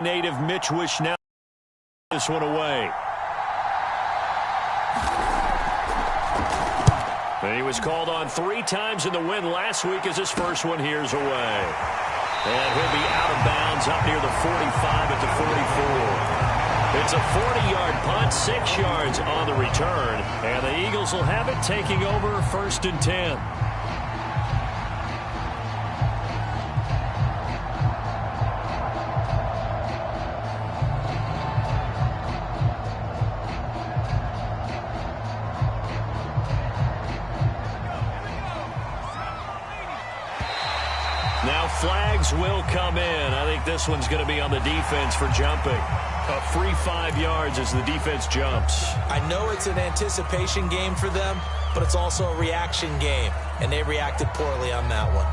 Native Mitch Wishnell this one away. And he was called on 3 times in the win last week as his first one here's away. And he'll be out of bounds up near the 45 at the 44. It's a 40-yard punt, 6 yards on the return. And the Eagles will have it taking over 1st and 10. Now flags will come in. I think this one's going to be on the defense for jumping. A free 5 yards as the defense jumps. I know it's an anticipation game for them, but it's also a reaction game, and they reacted poorly on that one.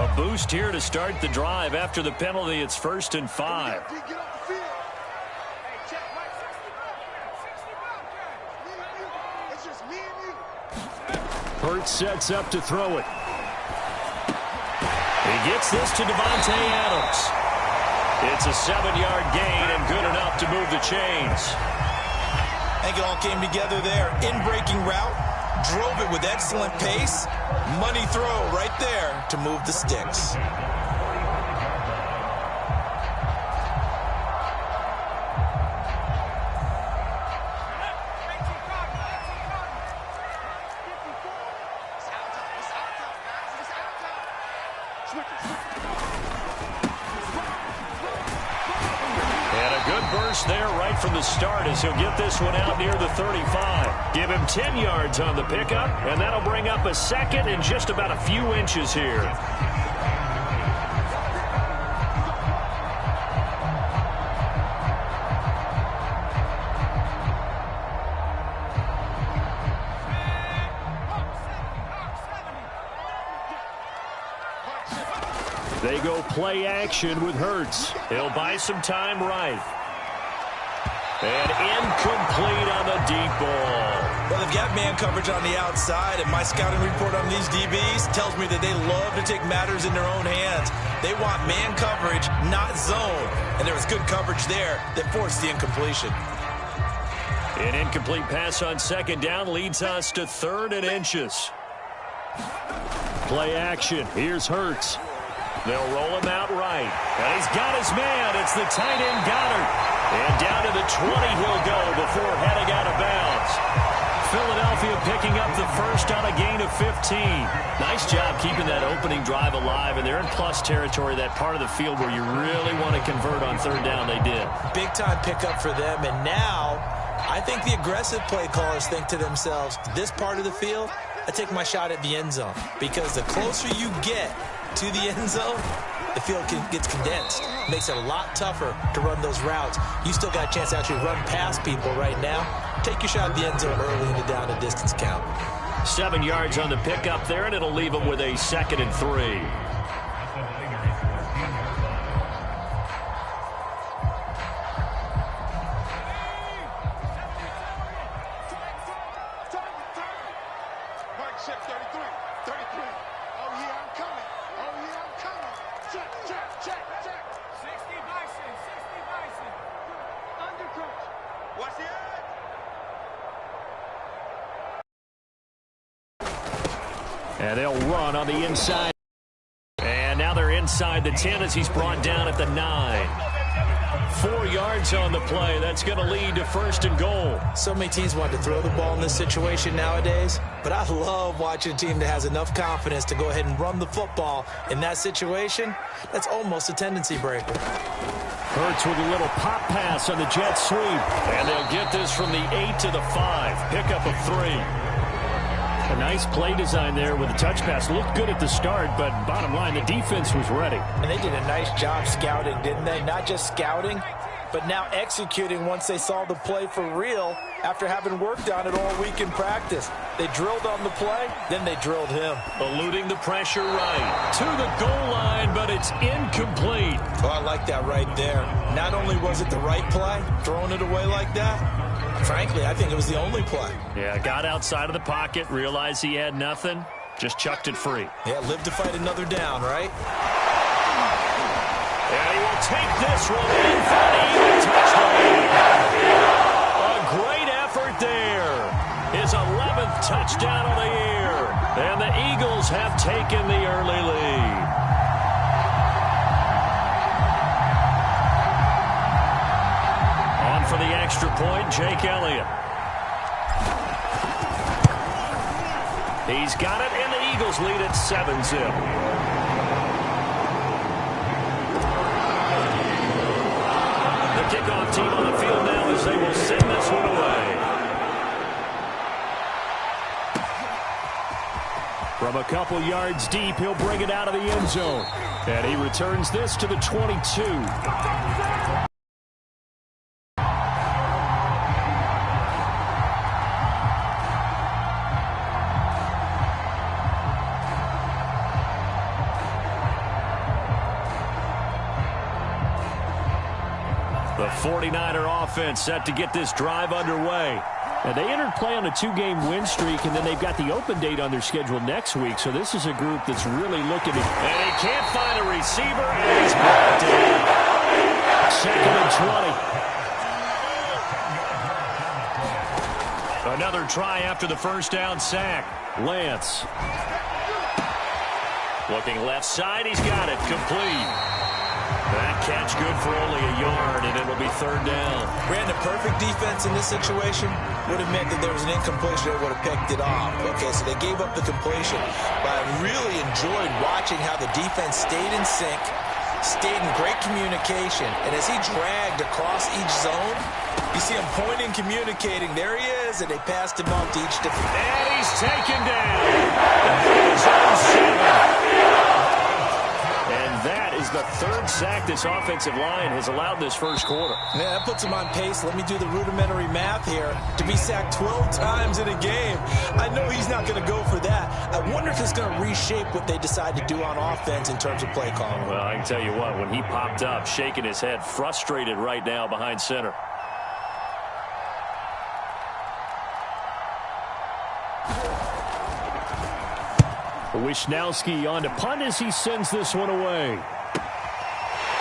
A boost here to start the drive. After the penalty, it's 1st and 5. Hurts sets up to throw it. He gets this to Devontae Adams. It's a 7-yard gain and good enough to move the chains. I think it all came together there. In-breaking route, drove it with excellent pace. Money throw right there to move the sticks. There right from the start as he'll get this one out near the 35. Give him 10 yards on the pickup, and that'll bring up a 2nd and just about a few inches here. They go play action with Hurts. He'll buy some time right. And incomplete on the deep ball. Well, they've got man coverage on the outside, and my scouting report on these DBs tells me that they love to take matters in their own hands. They want man coverage, not zone. And there was good coverage there that forced the incompletion. An incomplete pass on 2nd down leads us to 3rd and inches. Play action. Here's Hurts. They'll roll him out right. And he's got his man. It's the tight end Goddard. And down to the 20 he'll go before heading out of bounds. Philadelphia picking up the first on a gain of 15. Nice job keeping that opening drive alive. And they're in plus territory, that part of the field where you really want to convert on 3rd down. They did. Big time pickup for them. And now I think the aggressive play callers think to themselves, this part of the field, I take my shot at the end zone. Because the closer you get to the end zone, the field gets condensed. Makes it a lot tougher to run those routes. You still got a chance to actually run past people right now. Take your shot at the end zone early in the down and distance count. 7 yards on the pickup there, and it'll leave them with a 2nd and 3. And they'll run on the inside. And now they're inside the 10 as he's brought down at the 9. 4 yards on the play. That's going to lead to 1st and goal. So many teams want to throw the ball in this situation nowadays. But I love watching a team that has enough confidence to go ahead and run the football. In that situation, that's almost a tendency breaker. Hurts with a little pop pass on the jet sweep. And they'll get this from the 8 to the 5. Pickup of 3. A nice play design there with a touch pass. Looked good at the start, but bottom line, the defense was ready. And they did a nice job scouting, didn't they? Not just scouting, but now executing once they saw the play for real after having worked on it all week in practice. They drilled on the play, then they drilled him. Eluding the pressure right to the goal line, but it's incomplete. Oh, I like that right there. Not only was it the right play, throwing it away like that, Frankly, I think it was the only play. Yeah, got outside of the pocket, realized he had nothing, just chucked it free. Yeah, live to fight another down, right? And he will take this one in for an even touchdown. A great effort there. His 11th touchdown of the year. And the Eagles have taken the early lead. On for the extra point, Jake Elliott. He's got it, and the Eagles lead at 7-0. The kickoff team on the field now as they will send this one away. From a couple yards deep, he'll bring it out of the end zone. And he returns this to the 22. The 49er offense set to get this drive underway. Now, they entered play on a 2-game win streak, and then they've got the open date on their schedule next week. So this is a group that's really looking to... And he can't find a receiver, and he's brought down. 2nd and 20. Another try after the first down sack. Lance. Looking left side, he's got it. Complete. That catch good for only a yard, and it'll be 3rd down. Brandon, perfect defense in this situation would have meant that there was an incompletion that would have picked it off. Okay, so they gave up the completion. But I really enjoyed watching how the defense stayed in sync, stayed in great communication, and as he dragged across each zone, you see him pointing, communicating. There he is, and they passed him off to each different. And he's taken down. Zone 7. And that is the 3rd sack this offensive line has allowed this first quarter. Yeah, that puts him on pace. Let me do the rudimentary math here. To be sacked 12 times in a game, I know he's not going to go for that. I wonder if it's going to reshape what they decide to do on offense in terms of play calling. Well, I can tell you what, when he popped up, shaking his head, frustrated right now behind center. Wisnowski on to punt as he sends this one away.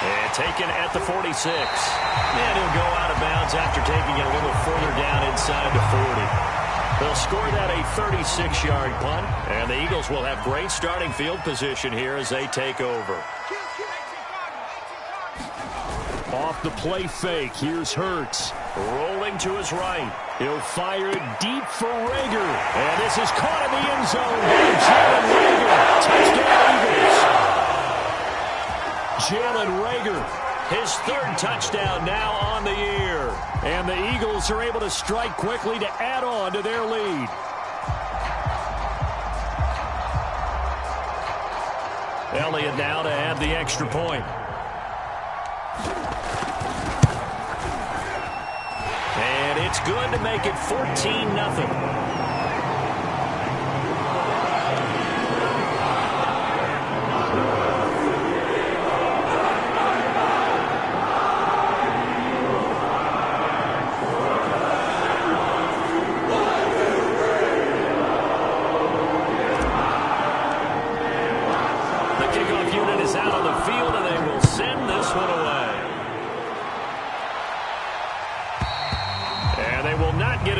And taken at the 46. And he'll go out of bounds after taking it a little further down inside the 40. They'll score that a 36-yard punt. And the Eagles will have great starting field position here as they take over. Off the play fake, here's Hurts. Rolling to his right. He'll fire it deep for Rager. And this is caught in the end zone by Jalen Rager. Touchdown, Eagles. Jalen Rager, his 3rd touchdown now on the year. And the Eagles are able to strike quickly to add on to their lead. Elliott now to add the extra point. And it's good to make it 14-0.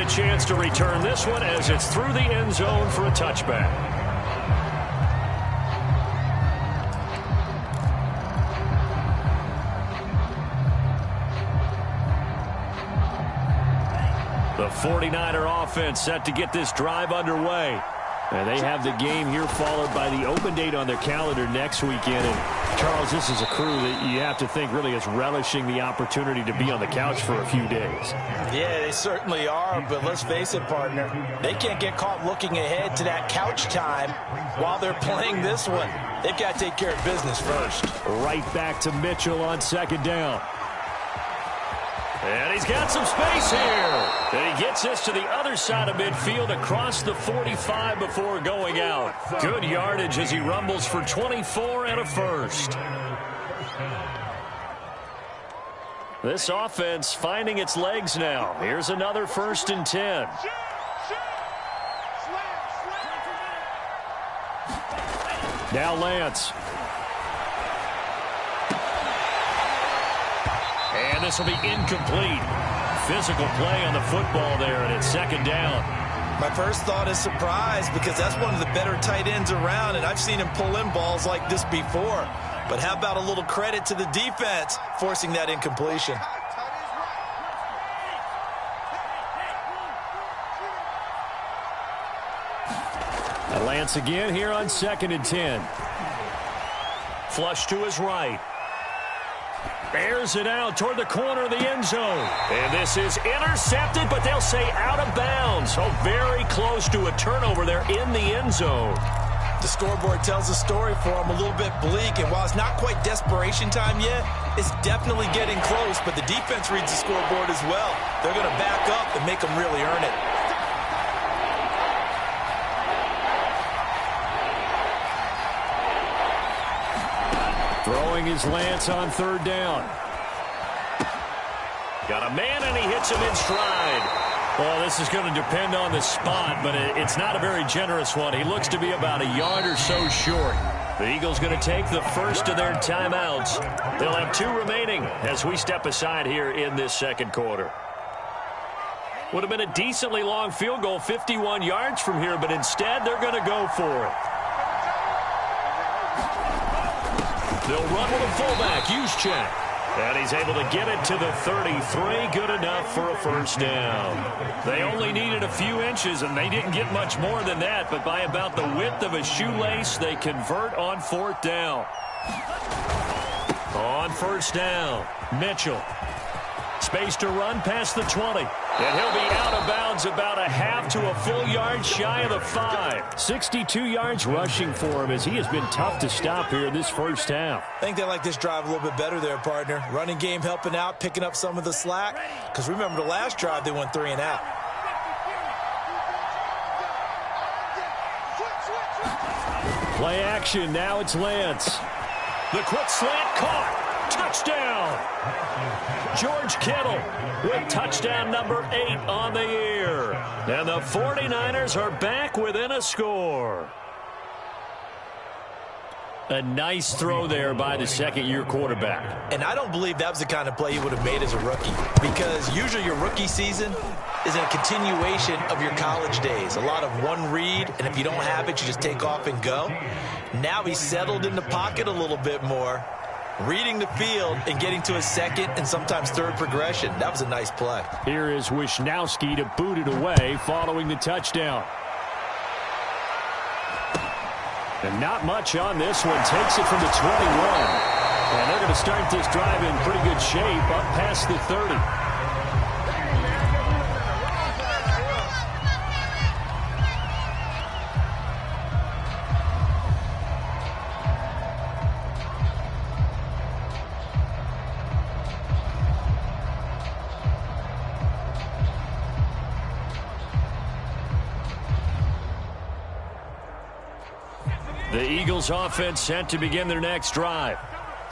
Chance to return this one as it's through the end zone for a touchback. The 49er offense set to get this drive underway. And they have the game here followed by the open date on their calendar next weekend. And Charles, this is a crew that you have to think really is relishing the opportunity to be on the couch for a few days. Yeah, they certainly are, but let's face it, partner. They can't get caught looking ahead to that couch time while they're playing this one. They've got to take care of business first. Right back to Mitchell on 2nd down. And he's got some space here. And he gets this to the other side of midfield across the 45 before going out. Good yardage as he rumbles for 24 and a first. This offense finding its legs now. Here's another 1st and 10. Now Lance. And this will be incomplete. Physical play on the football there, and it's 2nd down. My first thought is surprise, because that's one of the better tight ends around, and I've seen him pull in balls like this before. But how about a little credit to the defense forcing that incompletion? Lance again here on 2nd and 10. Flush to his right. Bears it out toward the corner of the end zone. And this is intercepted, but they'll say out of bounds. So very close to a turnover there in the end zone. The scoreboard tells a story for him, a little bit bleak. And while it's not quite desperation time yet, it's definitely getting close. But the defense reads the scoreboard as well. They're going to back up and make them really earn it. Throwing his Lance on 3rd down. Got a man, and he hits him in stride. Well, this is going to depend on the spot, but it's not a very generous one. He looks to be about a yard or so short. The Eagles going to take the first of their timeouts. They'll have 2 remaining as we step aside here in this 2nd quarter. Would have been a decently long field goal, 51 yards from here, but instead they're going to go for it. They'll run with a fullback, Juszczyk. And he's able to get it to the 33. Good enough for a 1st down. They only needed a few inches, and they didn't get much more than that. But by about the width of a shoelace, they convert on 4th down. On 1st down, Mitchell. Space to run past the 20. And he'll be out of bounds about a half to a full yard shy of the 5. 62 yards rushing for him as he has been tough to stop here in this 1st half. I think they like this drive a little bit better there, partner. Running game helping out, picking up some of the slack. Because remember the last drive, they went 3 and out. Play action. Now it's Lance. The quick slant caught. Touchdown. George Kittle with touchdown number 8 on the year. And the 49ers are back within a score. A nice throw there by the 2nd-year quarterback. And I don't believe that was the kind of play he would have made as a rookie. Because usually your rookie season is a continuation of your college days. A lot of one read, and if you don't have it, you just take off and go. Now he's settled in the pocket a little bit more, reading the field and getting to his 2nd and sometimes 3rd progression. That was a nice play. Here is Wisnowski to boot it away following the touchdown. And not much on this one. Takes it from the 21. And they're going to start this drive in pretty good shape up past the 30. The Eagles offense set to begin their next drive.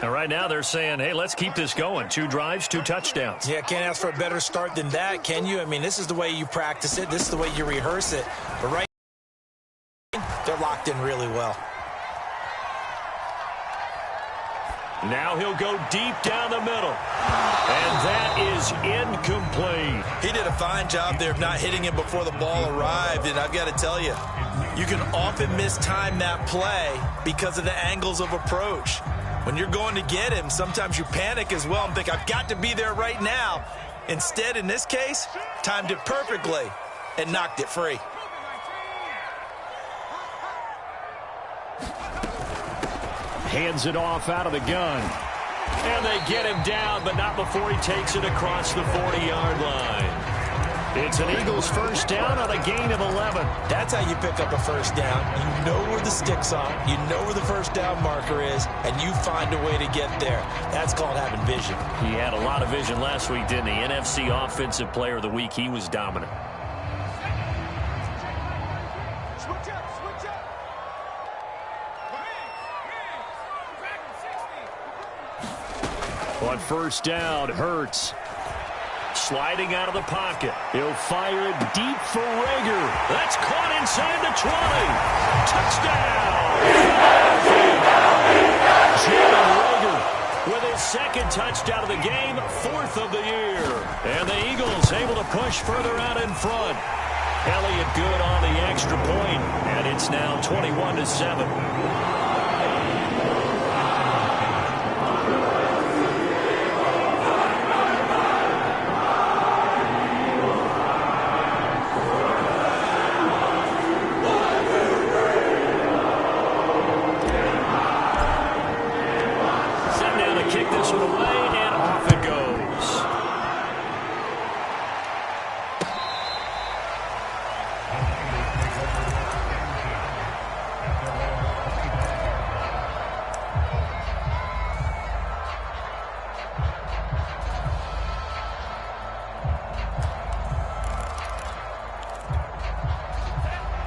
And right now they're saying, hey, let's keep this going. 2 drives, 2 touchdowns. Yeah, can't ask for a better start than that, can you? I mean, this is the way you practice it. This is the way you rehearse it. But right now, they're locked in really well. Now he'll go deep down the middle. And that is incomplete. He did a fine job there of not hitting him before the ball arrived. And I've got to tell you, you can often mistime that play because of the angles of approach. When you're going to get him, sometimes you panic as well and think, I've got to be there right now. Instead, in this case, timed it perfectly and knocked it free. Hands it off out of the gun. And they get him down, but not before he takes it across the 40-yard line. It's an Eagles 1st down on a gain of 11. That's how you pick up a 1st down. You know where the sticks are. You know where the 1st down marker is, and you find a way to get there. That's called having vision. He had a lot of vision last week, didn't he? NFC Offensive Player of the Week. He was dominant. On first down, Hurts. Sliding out of the pocket. He'll fire it deep for Rager. That's caught inside the 20. Touchdown! Jalen Rager with his second touchdown of the game, 4th of the year. And the Eagles able to push further out in front. Elliott good on the extra point, and it's now 21-7.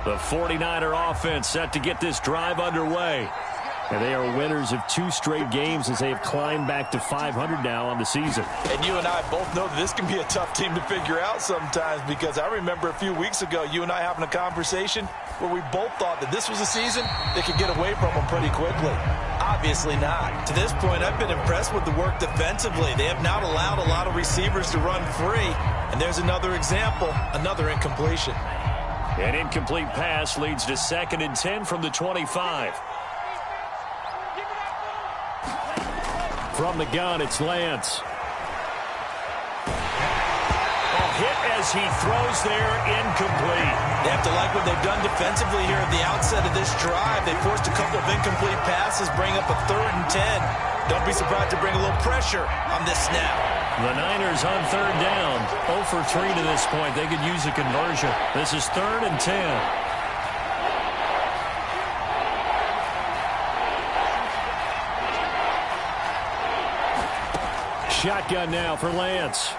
The 49er offense set to get this drive underway. And they are winners of 2 straight games as they have climbed back to 500 now on the season. And you and I both know that this can be a tough team to figure out sometimes, because I remember a few weeks ago you and I having a conversation where we both thought that this was a season they could get away from them pretty quickly. Obviously not. To this point, I've been impressed with the work defensively. They have not allowed a lot of receivers to run free. And there's another example, another incompletion. An incomplete pass leads to 2nd and 10 from the 25. From the gun, it's Lance. A hit as he throws there, incomplete. They have to like what they've done defensively here at the outset of this drive. They forced a couple of incomplete passes, bring up a 3rd and 10. Don't be surprised to bring a little pressure on this snap. The Niners on 3rd down. 0 for 3 to this point. They could use a conversion. This is 3rd and 10. Shotgun now for Lance.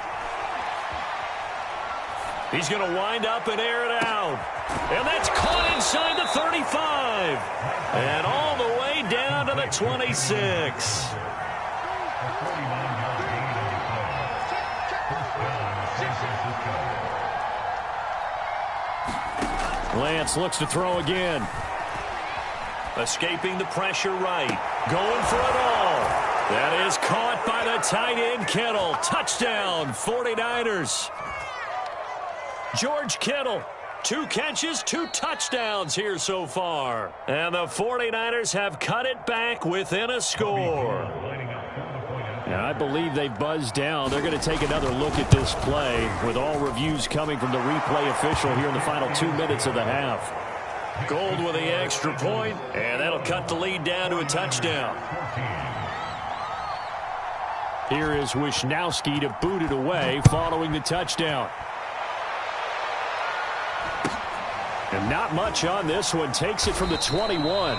He's going to wind up and air it out. And that's caught inside the 35. And all the way down to the 26. Lance looks to throw again. Escaping the pressure right. Going for it all. That is caught by the tight end, Kittle. Touchdown, 49ers. George Kittle, 2 catches, 2 touchdowns here so far. And the 49ers have cut it back within a score. And I believe they buzzed down. They're going to take another look at this play with all reviews coming from the replay official here in the final 2 minutes of the half. Gold with the extra point, and that'll cut the lead down to a touchdown. Here is Wisnowski to boot it away following the touchdown. And not much on this one. Takes it from the 21.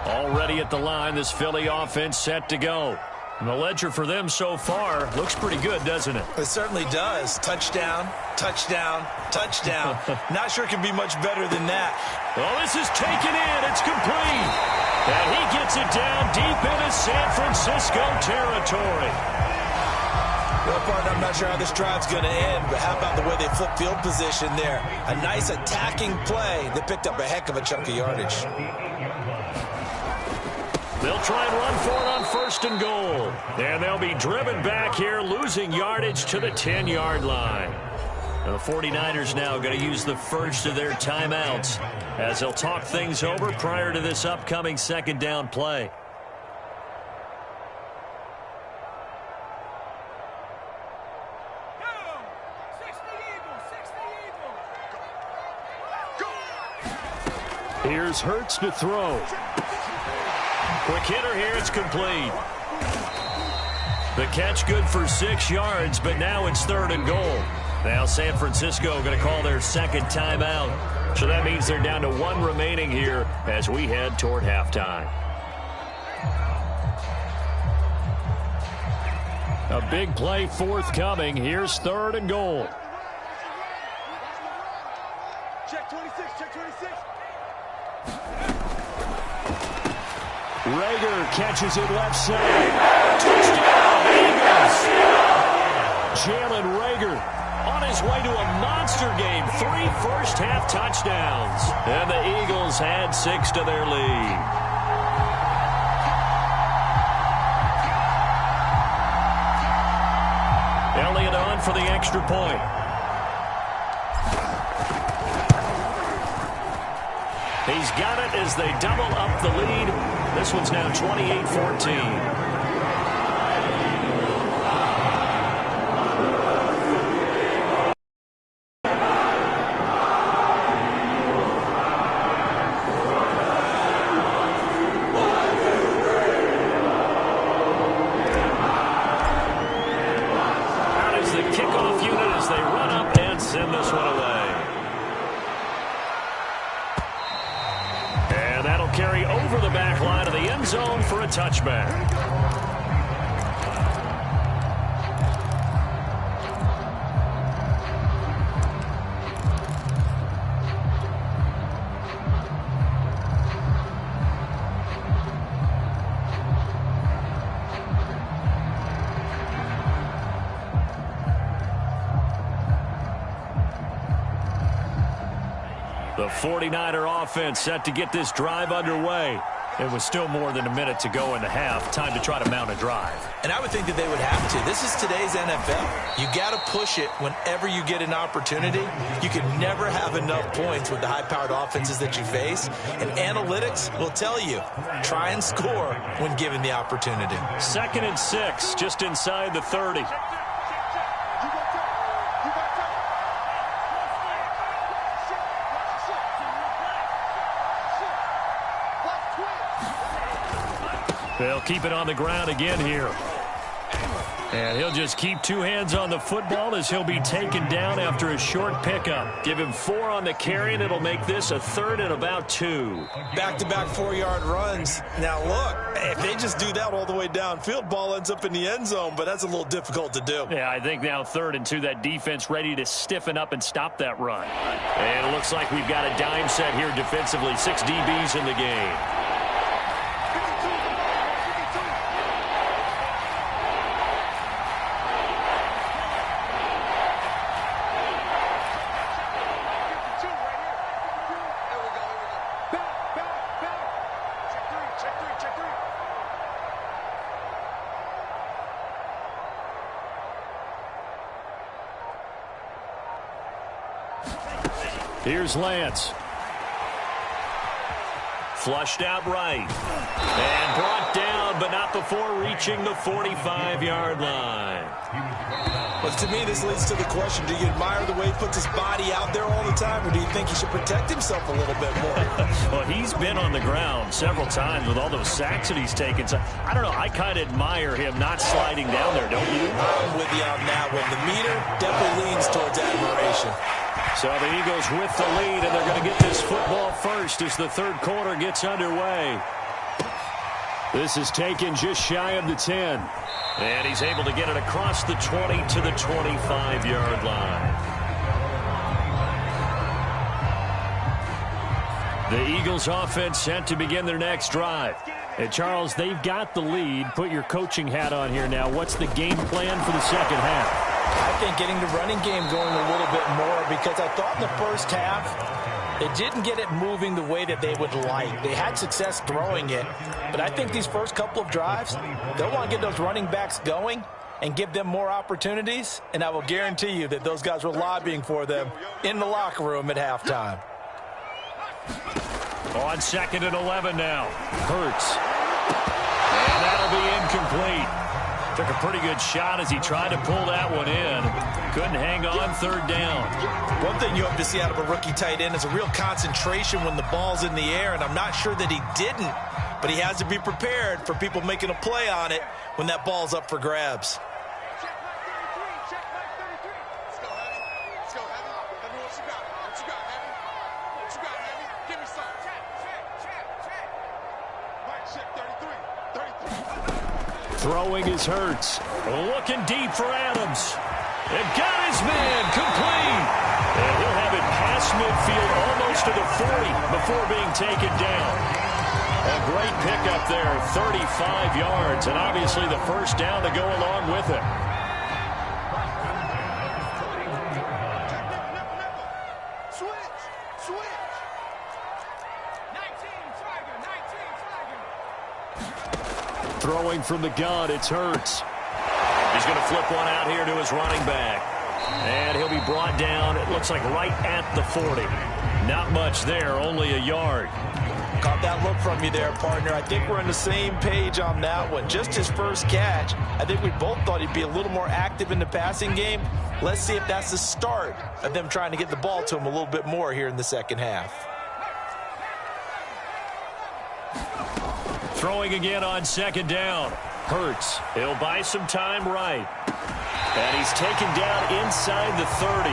Already at the line, this Philly offense set to go. And the ledger for them so far looks pretty good, doesn't it? It certainly does. Touchdown, touchdown, touchdown. Not sure it can be much better than that. Well, this is taken in. It's complete. And he gets it down deep into San Francisco territory. Well, partner, I'm not sure how this drive's going to end, but how about the way they flip field position there? A nice attacking play. They picked up a heck of a chunk of yardage. They'll try and run for it on 1st and goal. And they'll be driven back here, losing yardage to the 10-yard line. And the 49ers now going to use the first of their timeouts as they'll talk things over prior to this upcoming 2nd down play. Here's Hurts to throw. Quick hitter here, it's complete. The catch good for 6 yards, but now it's 3rd and goal. Now San Francisco going to call their 2nd timeout. So that means they're down to 1 remaining here as we head toward halftime. A big play forthcoming. Here's 3rd and goal. Check 26, check 26. Rager catches it left side. Touchdown, Eagles! Jalen Rager on his way to a monster game. 3 first-half touchdowns. And the Eagles add 6 to their lead. Elliott on for the extra point. He's got it as they double up the lead. This one's now 28-14. Send this one away. And that'll carry over the back line of the end zone for a touchback. The 49er offense set to get this drive underway. It was still more than a minute to go in the half. Time to try to mount a drive. And I would think that they would have to. This is today's NFL. You got to push it whenever you get an opportunity. You can never have enough points with the high-powered offenses that you face. And analytics will tell you, try and score when given the opportunity. 2nd and 6, just inside the 30. They'll keep it on the ground again here. And he'll just keep 2 hands on the football as he'll be taken down after a short pickup. Give him 4 on the carry, and it'll make this a 3rd and about 2. Back-to-back 4-yard runs. Now, look, if they just do that all the way downfield, ball ends up in the end zone, but that's a little difficult to do. Yeah, I think now 3rd and 2, that defense ready to stiffen up and stop that run. And it looks like we've got a dime set here defensively. 6 DBs in the game. Here's Lance. Flushed out right. And brought down, but not before reaching the 45-yard line. But to me, this leads to the question, do you admire the way he puts his body out there all the time, or do you think he should protect himself a little bit more? Well, he's been on the ground several times with all those sacks that he's taken. So, I don't know, I kind of admire him not sliding down there, don't you? I'm with you on that one. The meter definitely leans towards admiration. So the Eagles with the lead, and they're going to get this football first as the 3rd quarter gets underway. This is taken just shy of the 10. And he's able to get it across the 20 to the 25-yard line. The Eagles offense set to begin their next drive. And Charles, they've got the lead. Put your coaching hat on here now. What's the game plan for the second half? I think getting the running game going a little bit more, because I thought in the first half they didn't get it moving the way that they would like. They had success throwing it, but I think these first couple of drives, they'll want to get those running backs going and give them more opportunities, and I will guarantee you that those guys were lobbying for them in the locker room at halftime. On 2nd and 11 now. Hurts. And that'll be incomplete. Took a pretty good shot as he tried to pull that one in. Couldn't hang on 3rd down. One thing you hope to see out of a rookie tight end is a real concentration when the ball's in the air, and I'm not sure that he didn't, but he has to be prepared for people making a play on it when that ball's up for grabs. Throwing is Hurts. Looking deep for Adams. And got his man complete. And he'll have it past midfield almost to the 40 before being taken down. A great pickup there, 35 yards, and obviously the first down to go along with it. Throwing from the gun, it's Hurts. He's going to flip one out here to his running back. And he'll be brought down, it looks like right at the 40. Not much there, only a yard. Caught that look from you there, partner. I think we're on the same page on that one. Just his first catch. I think we both thought he'd be a little more active in the passing game. Let's see if that's the start of them trying to get the ball to him a little bit more here in the second half. Throwing again on second down. Hurts. He'll buy some time right. And he's taken down inside the 30.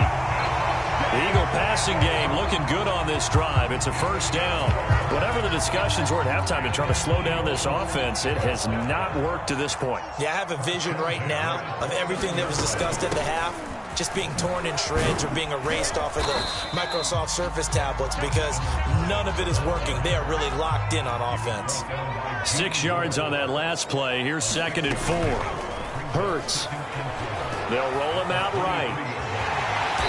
The Eagle passing game looking good on this drive. It's a first down. Whatever the discussions were at halftime to try to slow down this offense, it has not worked to this point. Yeah, I have a vision right now of everything that was discussed at the half just being torn in shreds or being erased off of the Microsoft Surface tablets because none of it is working. They are really locked in on offense. 6 yards on that last play. Here's 2nd and 4. Hurts. They'll roll him out right.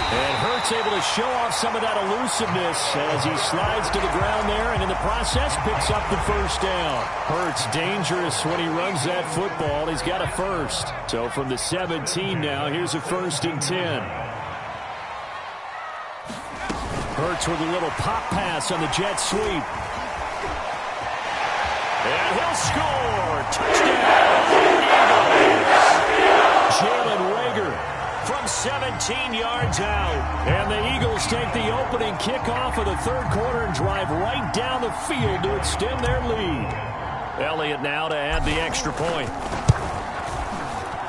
And Hurts able to show off some of that elusiveness as he slides to the ground there and in the process picks up the first down. Hurts dangerous when he runs that football. He's got a first. So from the 17 now, here's a 1st and 10. Hurts with a little pop pass on the jet sweep. And he'll score. Touchdown, Eagles. Jalen Reagor from 17 yards out. And the Eagles take the opening kickoff of the third quarter and drive right down the field to extend their lead. Elliott now to add the extra point.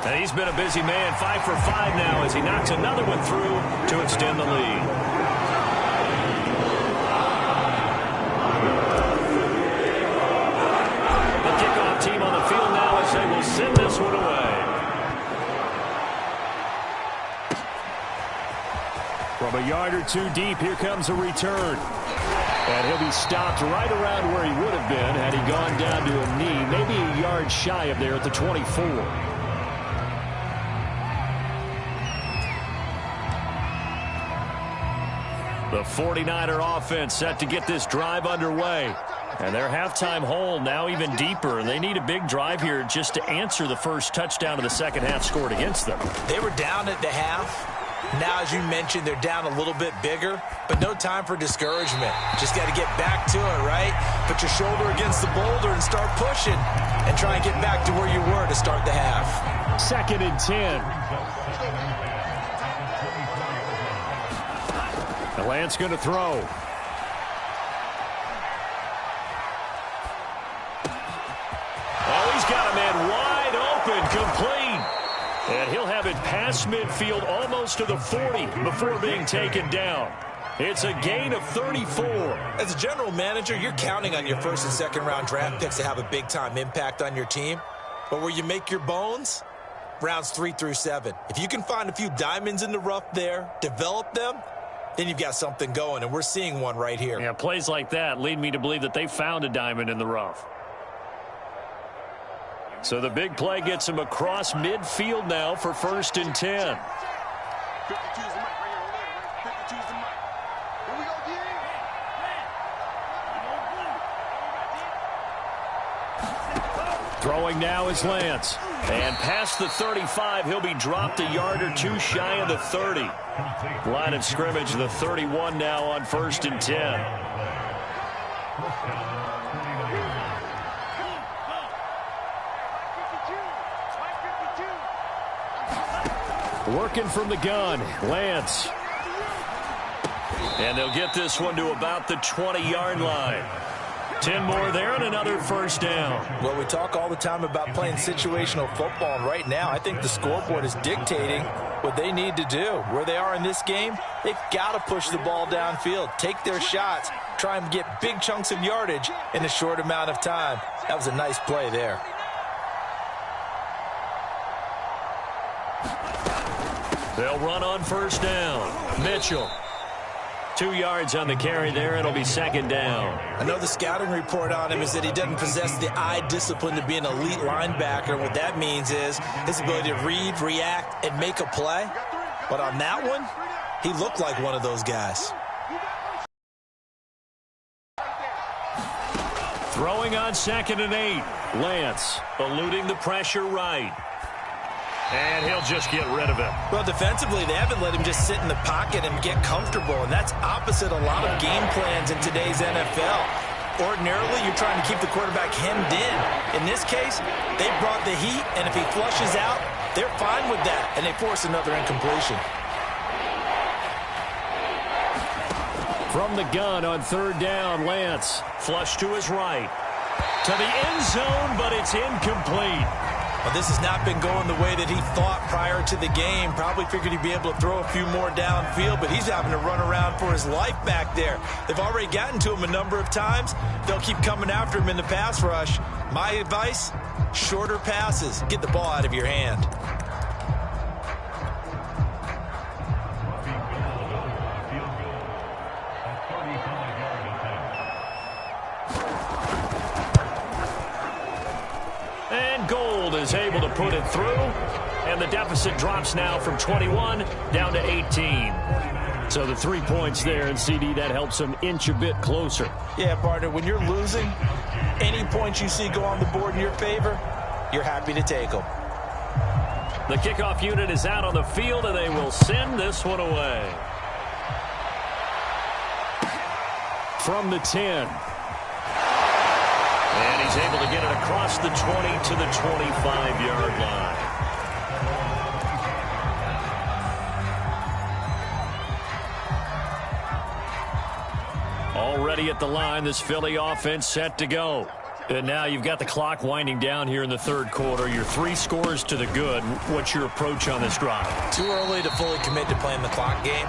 And he's been a busy man, 5 for 5 now as he knocks another one through to extend the lead. The kickoff team on the field now as they will send this one away. From a yard or two deep, here comes a return. And he'll be stopped right around where he would have been had he gone down to a knee, maybe a yard shy of there at the 24. The 49er offense set to get this drive underway. And their halftime hole now even deeper. And they need a big drive here just to answer the first touchdown of the second half scored against them. They were down at the half. Now, as you mentioned, they're down a little bit bigger, but no time for discouragement. Just got to get back to it, right? Put your shoulder against the boulder and start pushing and try and get back to where you were to start the half. 2nd and 10. Lance going to throw. Oh, he's got a man wide open, complete. And he'll have it past midfield almost to the 40 before being taken down. It's a gain of 34. As a general manager, you're counting on your first and second round draft picks to have a big-time impact on your team. But where you make your bones, rounds 3 through 7. If you can find a few diamonds in the rough there, develop them, then you've got something going, and we're seeing one right here. Yeah, plays like that lead me to believe that they found a diamond in the rough. So the big play gets him across midfield now for 1st and 10. 52's the mic right here. 52's the mic. Here we go, D. Throwing now is Lance. And past the 35, he'll be dropped a yard or two shy of the 30. Line of scrimmage, the 31 now on 1st and 10. Working from the gun, Lance. And they'll get this one to about the 20-yard line. 10 more there and another first down. Well, we talk all the time about playing situational football, and right now I think the scoreboard is dictating what they need to do. Where they are in this game, they've got to push the ball downfield, take their shots, try and get big chunks of yardage in a short amount of time. That was a nice play there. They'll run on first down. Mitchell. 2 yards on the carry there. It'll be second down. I know the scouting report on him is that he doesn't possess the eye discipline to be an elite linebacker. What that means is his ability to read, react, and make a play. But on that one, he looked like one of those guys. Throwing on 2nd and 8. Lance eluding the pressure right. And he'll just get rid of it. Well, defensively, they haven't let him just sit in the pocket and get comfortable, and that's opposite a lot of game plans in today's NFL. Ordinarily, you're trying to keep the quarterback hemmed in. In this case, they brought the heat, and if he flushes out, they're fine with that, and they force another incompletion. From the gun on 3rd down, Lance. Flush to his right. To the end zone, but it's incomplete. Well, this has not been going the way that he thought prior to the game. Probably figured he'd be able to throw a few more downfield, but he's having to run around for his life back there. They've already gotten to him a number of times. They'll keep coming after him in the pass rush. My advice, shorter passes. Get the ball out of your hand. Is able to put it through, and the deficit drops now from 21 down to 18. So the 3 points there, and CD, that helps them inch a bit closer. Yeah, partner, when you're losing, any points you see go on the board in your favor, you're happy to take them. The kickoff unit is out on the field, and they will send this one away. From the 10. And he's able to get it across the 20 to the 25-yard line. Already at the line, this Philly offense set to go. And now you've got the clock winding down here in the 3rd quarter. Your 3 scores to the good. What's your approach on this drive? Too early to fully commit to playing the clock game.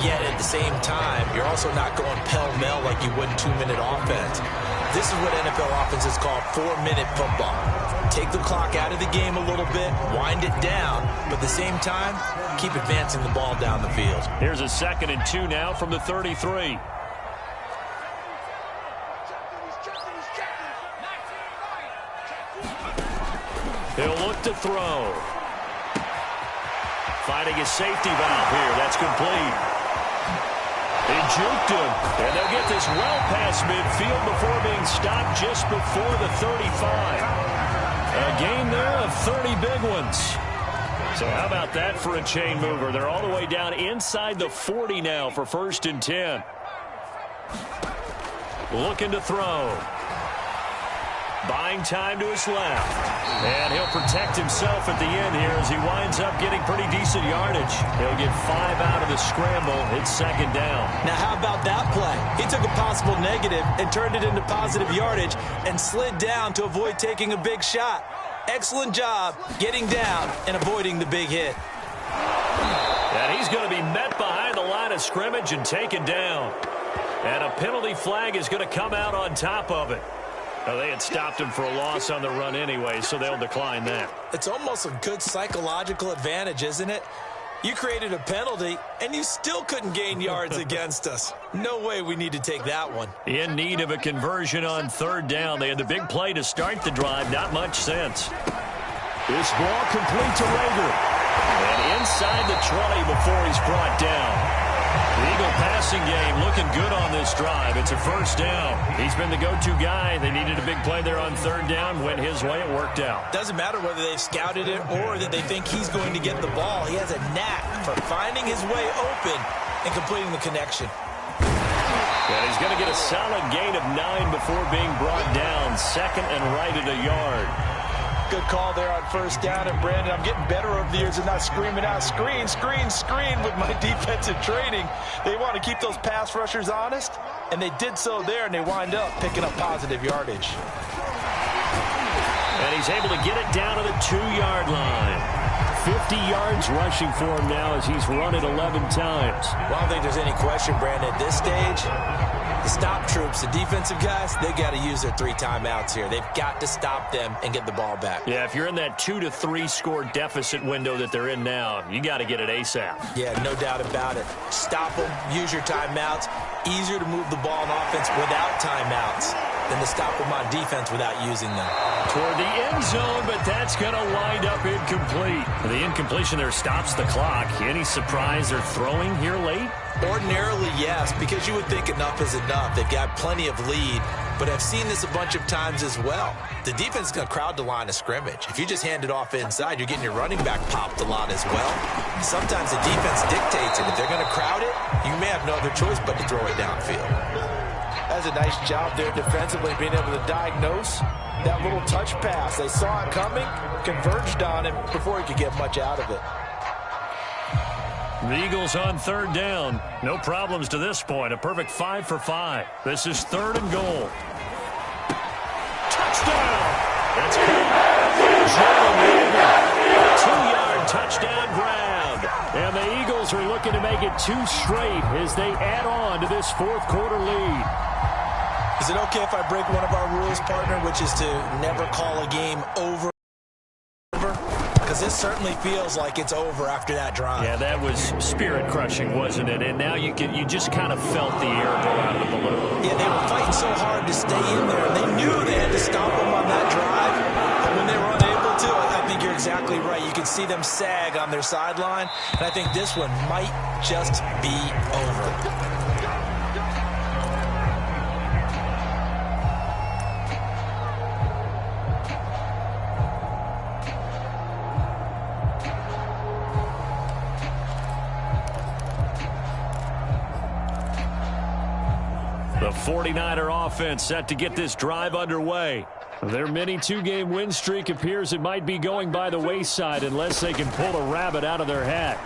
Yet at the same time, you're also not going pell-mell like you would in 2-minute offense. This is what NFL offenses call 4-minute football. Take the clock out of the game a little bit, wind it down, but at the same time, keep advancing the ball down the field. Here's a 2nd and 2 now from the 33. He'll look to throw. Fighting his safety valve here. That's complete. They juked him, and they'll get this well past midfield before being stopped just before the 35. A gain there of 30 big ones. So how about that for a chain mover? They're all the way down inside the 40 now for 1st and 10. Looking to throw. Buying time to his left. And he'll protect himself at the end here as he winds up getting pretty decent yardage. He'll get 5 out of the scramble. It's 2nd down. Now, how about that play? He took a possible negative and turned it into positive yardage and slid down to avoid taking a big shot. Excellent job getting down and avoiding the big hit. And he's going to be met behind the line of scrimmage and taken down. And a penalty flag is going to come out on top of it. Now, they had stopped him for a loss on the run anyway, so they'll decline that. It's almost a good psychological advantage, isn't it? You created a penalty, and you still couldn't gain yards against us. No way we need to take that one. In need of a conversion on 3rd down. They had the big play to start the drive. Not much sense. This ball complete to Rager. And inside the 20 before he's brought down. The Eagle passing game looking good on this drive. It's a 1st down. He's been the go-to guy. They needed a big play there on 3rd down. Went his way. It worked out. Doesn't matter whether they've scouted it or that they think he's going to get the ball. He has a knack for finding his way open and completing the connection. And he's going to get a solid gain of 9 before being brought down. 2nd and right at a yard. Good call there on 1st down. And, Brandon, I'm getting better over the years and not screaming out, screen, screen, screen with my defensive training. They want to keep those pass rushers honest, and they did so there, and they wind up picking up positive yardage. And he's able to get it down to the 2-yard line. 50 yards rushing for him now as he's run it 11 times. Well, I don't think there's any question, Brandon, at this stage, The stop troops, the defensive guys, they got to use their 3 timeouts here. They've got to stop them and get the ball back. Yeah, if you're in that 2 to 3 score deficit window that they're in now, you got to get it ASAP. Yeah, no doubt about it. Stop them, use your timeouts. Easier to move the ball on offense without timeouts than to stop them on defense without using them. Toward the end zone, but that's going to wind up incomplete. The incompletion there stops the clock. Any surprise they're throwing here late? Ordinarily, yes, because you would think enough is enough. They've got plenty of lead, but I've seen this a bunch of times as well. The defense is going to crowd the line of scrimmage. If you just hand it off inside, you're getting your running back popped a lot as well. Sometimes the defense dictates it. If they're going to crowd it, you may have no other choice but to throw it downfield. That's a nice job there defensively, being able to diagnose that little touch pass. They saw it coming, converged on him before he could get much out of it. The Eagles on 3rd down. No problems to this point. A perfect 5 for 5. This is 3rd and goal. Touchdown! That's Jalen Reagor. 2-yard touchdown grab. And the Eagles are looking to make it 2 straight as they add on to this 4th quarter lead. Is it okay if I break one of our rules, partner, which is to never call a game over? Because this certainly feels like it's over after that drive. Yeah, that was spirit-crushing, wasn't it? And now you just kind of felt the air go out of the balloon. Yeah, they were fighting so hard to stay in there, and they knew they had to stop them on that drive. But when they were unable to, I think you're exactly right. You can see them sag on their sideline, and I think this one might just be over. The 49er offense set to get this drive underway. Their mini 2-game win streak appears it might be going by the wayside unless they can pull a rabbit out of their hat.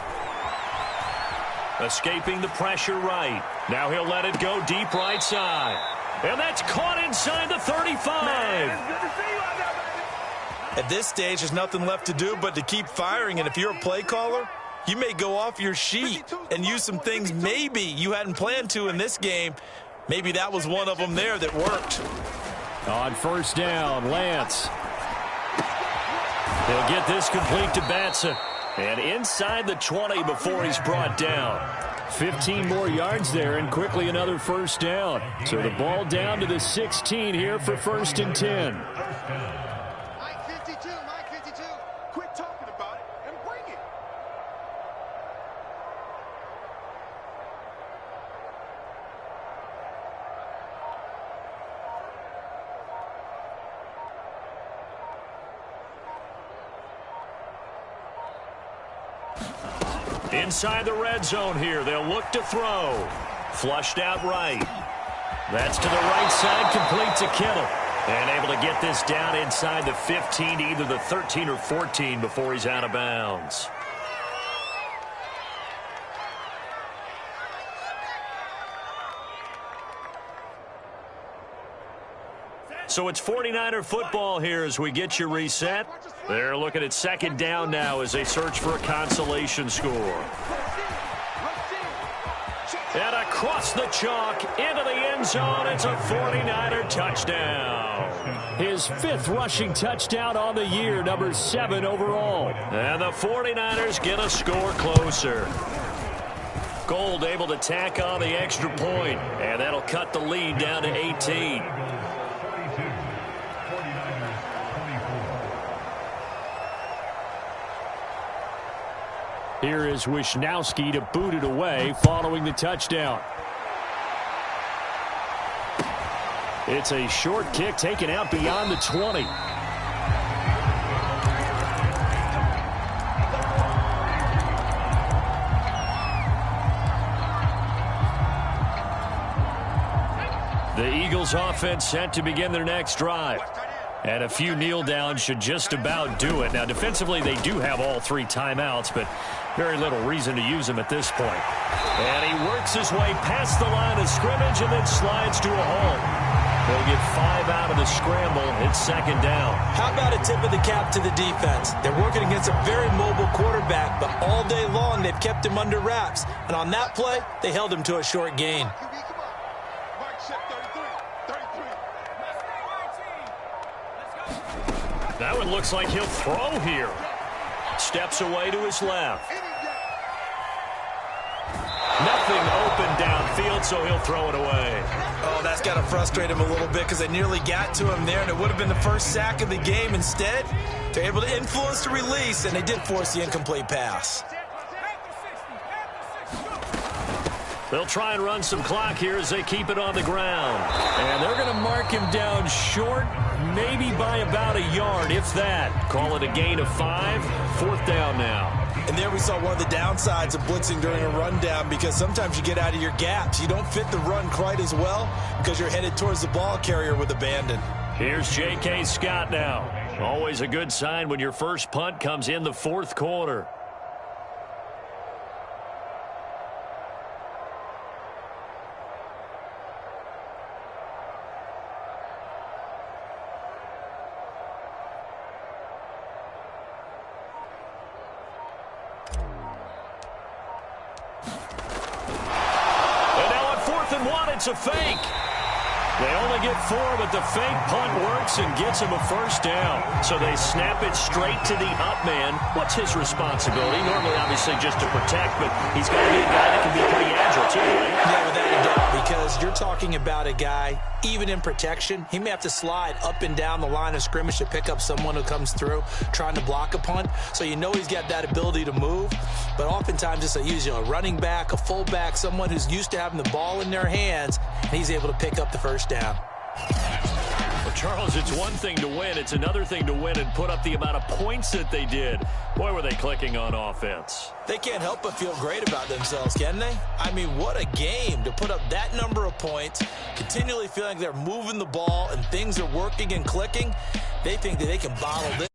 Escaping the pressure right. Now he'll let it go deep right side. And that's caught inside the 35. At this stage, there's nothing left to do but to keep firing. And if you're a play caller, you may go off your sheet and use some things maybe you hadn't planned to in this game. Maybe that was one of them there that worked. On 1st down, Lance. He'll get this complete to Batson. And inside the 20 before he's brought down. 15 more yards there and quickly another 1st down. So the ball down to the 16 here for 1st and 10. Mike 52. Quit talking about it and bring it. Inside the red zone here. They'll look to throw. Flushed out right. That's to the right side, complete to Kittle. And able to get this down inside the 15 to either the 13 or 14 before he's out of bounds. So it's 49er football here as we get you reset. They're looking at 2nd down now as they search for a consolation score. And across the chalk into the end zone, it's a 49er touchdown. His 5th rushing touchdown on the year, number 7 overall. And the 49ers get a score closer. Gold able to tack on the extra point, and that'll cut the lead down to 18. Here is Wisnowski to boot it away following the touchdown. It's a short kick taken out beyond the 20. The Eagles offense set to begin their next drive. And a few kneel downs should just about do it. Now, defensively, they do have all 3 timeouts, but very little reason to use them at this point. And he works his way past the line of scrimmage and then slides to a halt. They'll get 5 out of the scramble. It's 2nd down. How about a tip of the cap to the defense? They're working against a very mobile quarterback, but all day long they've kept him under wraps. And on that play, they held him to a short gain. That one looks like he'll throw here. Steps away to his left. Nothing open downfield, so he'll throw it away. Oh, that's got to frustrate him a little bit because they nearly got to him there, and it would have been the first sack of the game. Instead, they're able to influence the release, and they did force the incomplete pass. They'll try and run some clock here as they keep it on the ground. And they're going to mark him down short, maybe by about a yard, if that. Call it a gain of 5. 4th down now. And there we saw one of the downsides of blitzing during a rundown, because sometimes you get out of your gaps. You don't fit the run quite as well because you're headed towards the ball carrier with abandon. Here's J.K. Scott now. Always a good sign when your first punt comes in the 4th quarter. It's a fake. They only get 4, but the fake punt works and gets him a first down. So they snap it straight to the up man. What's his responsibility? Normally, obviously, just to protect, but he's got to be a guy that can be pretty agile, too, right? Yeah, without a doubt, because you're talking about a guy, even in protection, he may have to slide up and down the line of scrimmage to pick up someone who comes through trying to block a punt. So you know he's got that ability to move. But oftentimes it's a running back, a fullback, someone who's used to having the ball in their hands, and he's able to pick up the first down. Well, Charles, it's one thing to win. It's another thing to win and put up the amount of points that they did. Boy, were they clicking on offense. They can't help but feel great about themselves, can they? I mean, what a game to put up that number of points, continually feeling like they're moving the ball and things are working and clicking. They think that they can bottle this.